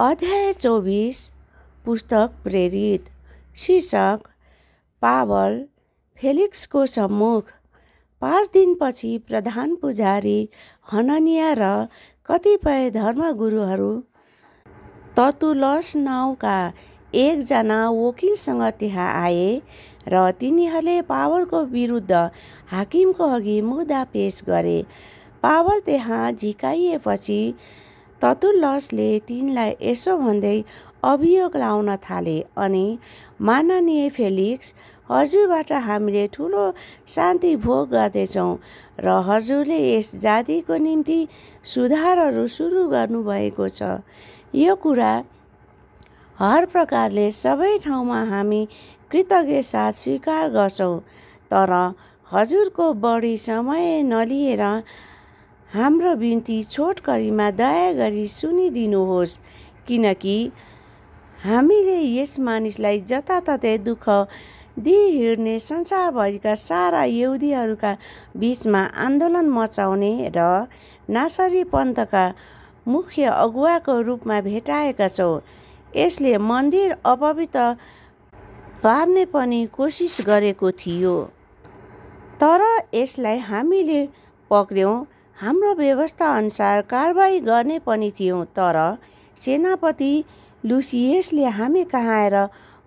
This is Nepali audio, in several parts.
अध्याय 24 पुस्तक प्रेरित। शीर्षक पावल फेलिक्सको सम्मुख। 5 दिनपछि प्रधान पुजारी हननिया र कतिपय धर्मगुरुहरू तर्तुलस नाउँका एकजना वकिलसँग त्यहाँ आए र तिनीहरूले पावलको विरुद्ध हाकिमको अघि मुद्दा पेश गरे। पावल त्यहाँ झिकाइएपछि तर्तुलसले तिनलाई यसो भन्दै अभियोग लाउन थाले, अनि माननीय फेलिक्स, हजुरबाट हामीले ठुलो शान्ति भोग गर्दैछौँ र हजुरले यस जातिको निम्ति सुधारहरू सुरु गर्नुभएको छ। यो कुरा हर प्रकारले सबै ठाउँमा हामी कृतज्ञ साथ स्वीकार गर्छौँ, तर हजुरको बढी समय नलिएर हाम्रो बिन्ती छोटकरीमा दया गरी सुनिदिनुहोस्, किनकि हामीले यस मानिसलाई जताततै दुःख दिई हिँड्ने संसारभरिका सारा यहुदीहरूका बीचमा आन्दोलन मचाउने र नासरी पन्थका मुख्य अगुवाको रूपमा भेटाएका छौँ। यसले मन्दिर अपवित्र पार्ने पनि कोसिस गरेको थियो, तर यसलाई हामीले पक्र्यौँ। हाम्रो व्यवस्था अनुसार कारबाही गर्ने पनि थियौँ, तर सेनापति लुसियसले हामी कहाँ आएर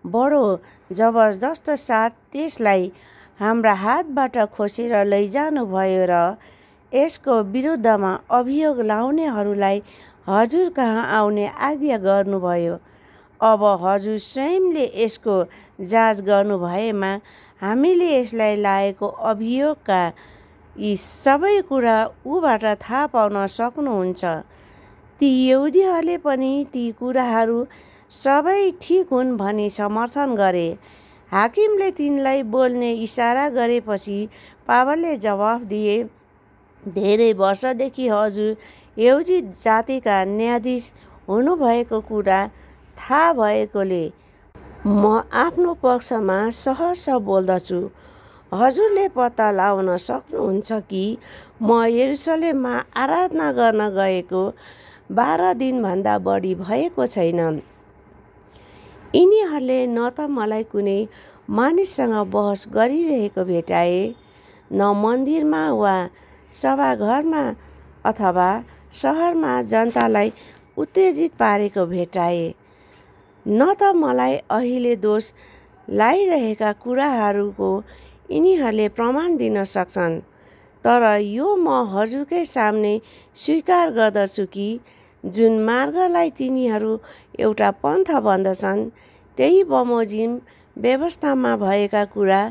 बडो जबरजस्त साथ त्यसलाई हाम्रा हातबाट खोसेर लैजानुभयो र यसको विरुद्धमा अभियोग लाउनेहरूलाई हजुर कहाँ आउने आज्ञा गर्नुभयो। अब हजुर स्वयंले यसको जाँच गर्नुभएमा हामीले यसलाई लागेको अभियोगका यी सबै कुरा ऊबाट थाहा पाउन सक्नुहुन्छ। ती यहुदीहरूले पनि ती कुराहरू सबै ठिक हुन् भनी समर्थन गरे। हाकिमले तिनलाई बोल्ने इसारा गरेपछि पावलले जवाफ दिए, धेरै वर्षदेखि हजुर यहुदी जातिका न्यायाधीश हुनुभएको कुरा थाहा भएकोले म आफ्नो पक्षमा सहर्ष बोल्दछु। हजुरले पत्ता लगाउन सक्नुहुन्छ कि म यरुसलेममा आराधना गर्न गएको 12 दिनभन्दा बढी भएको छैन। यिनीहरूले न त मलाई कुनै मानिससँग बहस गरिरहेको भेटाए, न मन्दिरमा वा सभाघरमा अथवा सहरमा जनतालाई उत्तेजित पारेको भेटाए, न त मलाई अहिले दोष लागिरहेका कुराहरूको यिनीहरूले प्रमाण दिन सक्छन्। तर यो म हजुरकै सामने स्वीकार गर्दछु कि जुन मार्गलाई तिनीहरू एउटा पन्थ भन्दछन्, त्यही बमोजिम व्यवस्थामा भएका कुरा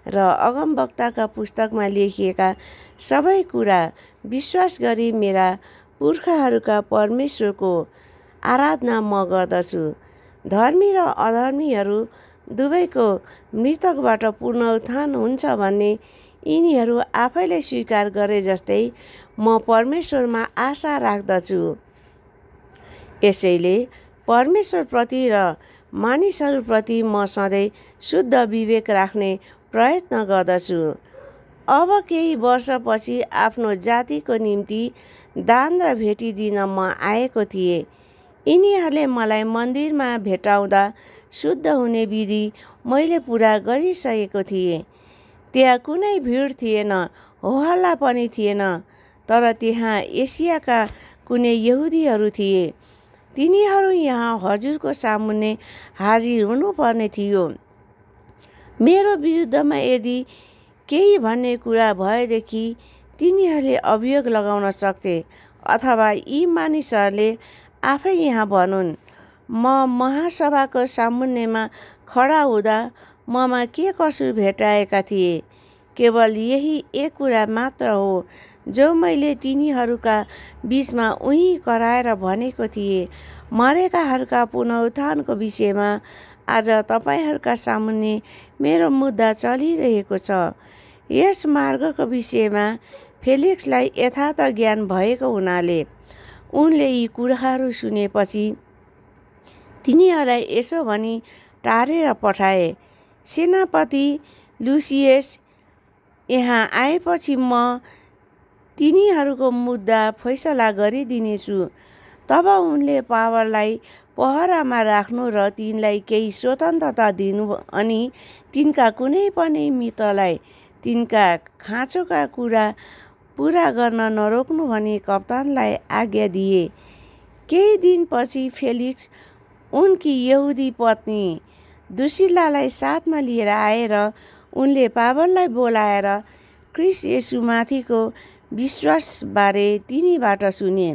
र अगमवक्ताका पुस्तकमा लेखिएका सबै कुरा विश्वास गरी मेरा पुर्खाहरूका परमेश्वरको आराधना म गर्दछु। धर्मी र अधर्मीहरू दुवैको मृतकबाट पुनरुत्थान हुन्छ भन्ने यिनीहरू आफैले स्वीकार गरे जस्तै म परमेश्वरमा आशा राख्दछु। यसैले परमेश्वरप्रति र मानिसहरूप्रति म सधैँ शुद्ध विवेक राख्ने प्रयत्न गर्दछु। अब केही वर्षपछि आफ्नो जातिको निम्ति दान र भेटी दिन म आएको थिएँ। यिनीहरूले मलाई मन्दिरमा भेटाउँदा शुद्ध हुने विधि मैले पुरा गरिसकेको थिएँ। त्यहाँ कुनै भिड थिएन, होहल्ला पनि थिएन, तर त्यहाँ एसियाका कुनै यहुदीहरू थिए। तिनीहरू यहाँ हजुरको सामुन्ने हाजिर हुनुपर्ने थियो। मेरो विरुद्धमा यदि केही भन्ने कुरा भएदेखि तिनीहरूले अभियोग लगाउन सक्थे, अथवा यी मानिसहरूले आफै यहाँ भनुन्। म महासभाको सामुन्नेमा खडा हुँदा ममा के कसुर भेटाएका थिए? केवल यही एक कुरा मात्र हो जो मैले तिनीहरूका बीचमा उही कराएर भनेको थिएँ। मरेकाहरूका पुनरुत्थानको विषयमा आज तपाईँहरूका सामुन्ने मेरो मुद्दा चलिरहेको छ। यस मार्गको विषयमा फेलिक्सलाई यथार्थ ज्ञान भएको हुनाले उनले यी कुराहरू सुनेपछि तिनीहरूलाई यसो भनी टारेर पठाए, सेनापति लुसियस यहाँ आएपछि म तिनीहरूको मुद्दा फैसला गरिदिनेछु। तब उनले पावललाई पहरामा राख्नु र तिनलाई केही स्वतन्त्रता दिनु अनि तिनका कुनै पनि मित्रलाई तिनका खाँचोका कुरा पुरा गर्न नरोक्नु भनी कप्तानलाई आज्ञा दिए। केही दिनपछि फेलिक्स उनकी यहुदी पत्नी दुसिल्लालाई साथमा लिएर आए र उनले पावललाई बोलाएर ख्रिस्ट येशूमाथिको विश्वासबारे तिनीबाट सुने।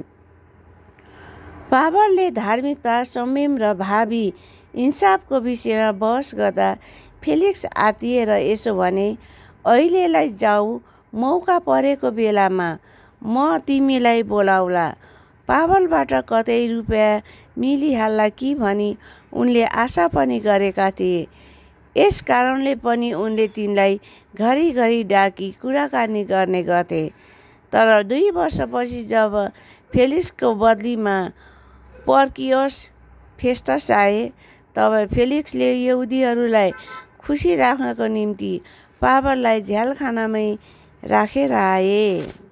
पावलले धार्मिकता, संयम र भावी इन्साफको विषयमा बहस गर्दा फेलिक्स आत्तिएर यसो भने, अहिलेलाई जाऊ, मौका परेको बेलामा म तिमीलाई बोलाउला। पावलबाट कतै रुपियाँ मिलिहाल्ला कि भनी उनले आशा पनि गरेका थिए। यस कारणले पनि उनले तिनलाई घरिघरि डाकी कुराकानी गर्ने गर्थे। तर 2 वर्षपछि जब फेलिक्सको बदलीमा पर्कियस फेस्टस आए, तब फेलिक्सले यहुदीहरूलाई खुसी राख्नको निम्ति पावललाई झ्यालखानामै राखेर आए।